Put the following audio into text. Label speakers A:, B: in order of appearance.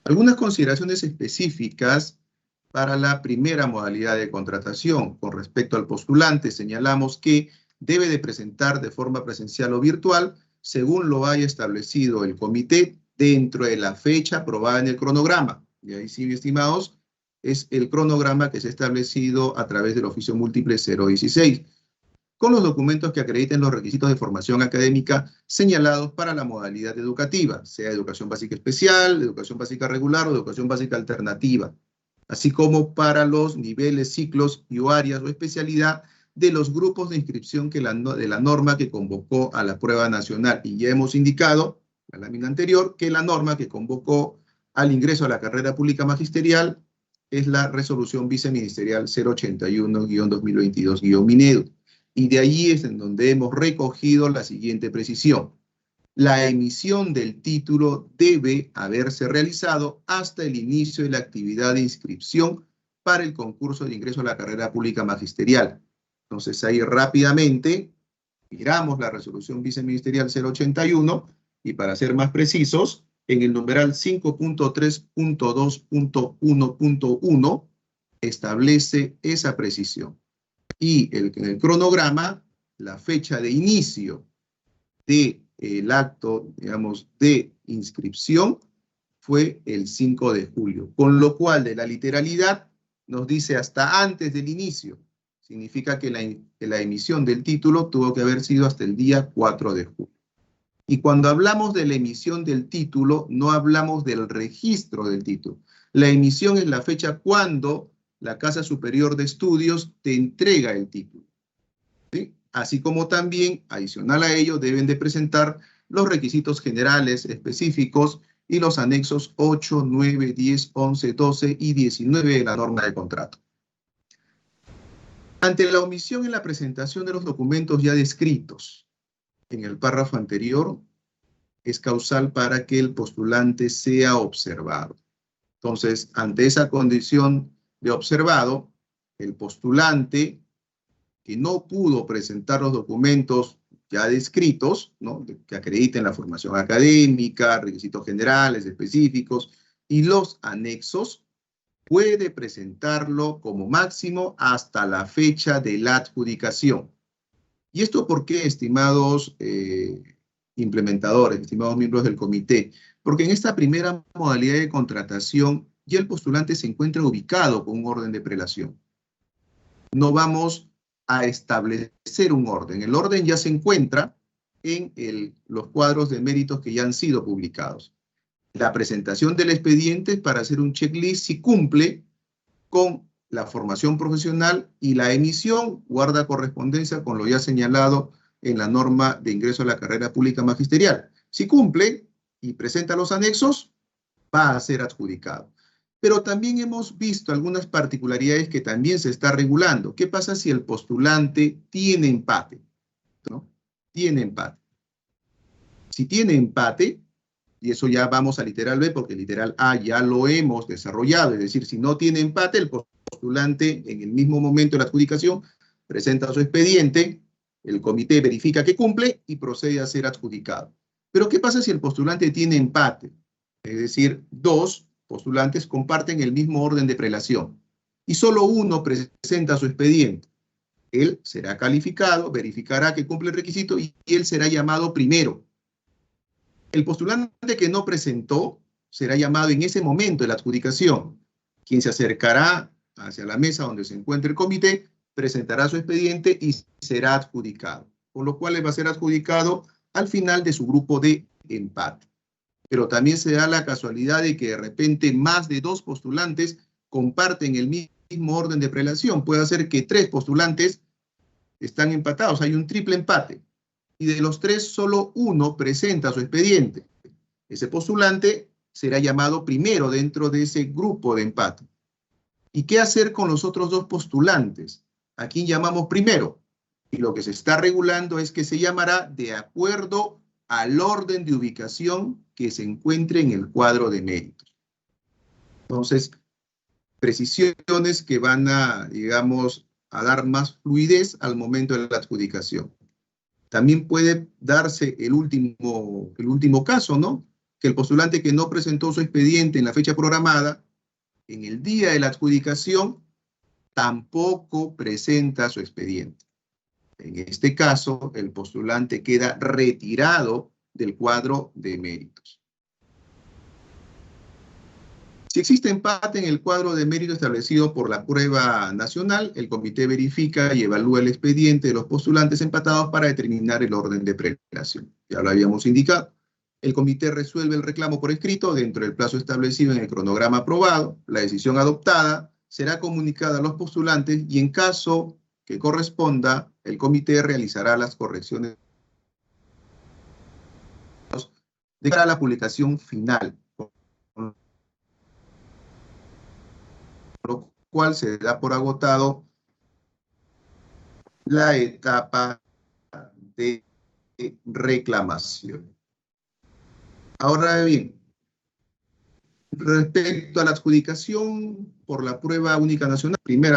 A: Algunas consideraciones específicas para la primera modalidad de contratación. Con respecto al postulante, señalamos que debe de presentar de forma presencial o virtual, según lo haya establecido el comité dentro de la fecha aprobada en el cronograma. Y ahí sí, estimados, es el cronograma que se ha establecido a través del oficio múltiple 016, con los documentos que acrediten los requisitos de formación académica señalados para la modalidad educativa, sea educación básica especial, educación básica regular o educación básica alternativa, así como para los niveles, ciclos y o áreas o especialidad de los grupos de inscripción de la norma que convocó a la prueba nacional. Y ya hemos indicado, en la lámina anterior, que la norma que convocó al ingreso a la carrera pública magisterial es la resolución viceministerial 081-2022-Minedu. Y de allí es en donde hemos recogido la siguiente precisión. La emisión del título debe haberse realizado hasta el inicio de la actividad de inscripción para el concurso de ingreso a la carrera pública magisterial. Entonces ahí rápidamente miramos la resolución viceministerial 081 y para ser más precisos, en el numeral 5.3.2.1.1 establece esa precisión. Y en el cronograma, la fecha de inicio del acto, digamos, de inscripción fue el 5 de julio, con lo cual de la literalidad nos dice hasta antes del inicio. Significa que la emisión del título tuvo que haber sido hasta el día 4 de julio. Y cuando hablamos de la emisión del título, no hablamos del registro del título. La emisión es la fecha cuando la Casa Superior de Estudios te entrega el título, ¿sí? Así como también, adicional a ello, deben de presentar los requisitos generales específicos y los anexos 8, 9, 10, 11, 12 y 19 de la norma de contrato. Ante la omisión en la presentación de los documentos ya descritos en el párrafo anterior, es causal para que el postulante sea observado. Entonces, ante esa condición de observado, el postulante que no pudo presentar los documentos ya descritos, ¿no?, que acrediten la formación académica, requisitos generales, específicos, y los anexos, puede presentarlo como máximo hasta la fecha de la adjudicación. ¿Y esto por qué, estimados implementadores, estimados miembros del comité? Porque en esta primera modalidad de contratación ya el postulante se encuentra ubicado con un orden de prelación. No vamos a establecer un orden. El orden ya se encuentra en los cuadros de méritos que ya han sido publicados. La presentación del expediente es para hacer un checklist si cumple con la formación profesional, y la emisión guarda correspondencia con lo ya señalado en la norma de ingreso a la carrera pública magisterial. Si cumple y presenta los anexos, va a ser adjudicado. Pero también hemos visto algunas particularidades que también se está regulando. ¿Qué pasa si el postulante tiene empate, ¿no? Tiene empate. Si tiene empate, y eso ya vamos a literal B, porque literal A ya lo hemos desarrollado, es decir, si no tiene empate, el postulante en el mismo momento de la adjudicación presenta su expediente, el comité verifica que cumple y procede a ser adjudicado. Pero ¿qué pasa si el postulante tiene empate? Es decir, dos postulantes comparten el mismo orden de prelación y solo uno presenta su expediente. Él será calificado, verificará que cumple el requisito y él será llamado primero. El postulante que no presentó será llamado en ese momento de la adjudicación. Quien se acercará hacia la mesa donde se encuentra el comité, presentará su expediente y será adjudicado, con lo cual le va a ser adjudicado al final de su grupo de empate. Pero también se da la casualidad de que de repente más de dos postulantes comparten el mismo orden de prelación. Puede ser que tres postulantes están empatados, hay un triple empate. Y de los tres, solo uno presenta su expediente. Ese postulante será llamado primero dentro de ese grupo de empate. ¿Y qué hacer con los otros dos postulantes? ¿A quién llamamos primero? Y lo que se está regulando es que se llamará de acuerdo al orden de ubicación que se encuentre en el cuadro de méritos. Entonces, precisiones que van a, digamos, a dar más fluidez al momento de la adjudicación. También puede darse el último caso, ¿no? que el postulante que no presentó su expediente en la fecha programada, en el día de la adjudicación, tampoco presenta su expediente. En este caso, el postulante queda retirado del cuadro de méritos. Si existe empate en el cuadro de mérito establecido por la prueba nacional, el comité verifica y evalúa el expediente de los postulantes empatados para determinar el orden de prelación. Ya lo habíamos indicado. El comité resuelve el reclamo por escrito dentro del plazo establecido en el cronograma aprobado. La decisión adoptada será comunicada a los postulantes y en caso que corresponda, el comité realizará las correcciones de cara a la publicación final, con lo cual se da por agotado la etapa de reclamación. Ahora bien, respecto a la adjudicación por la prueba única nacional, primera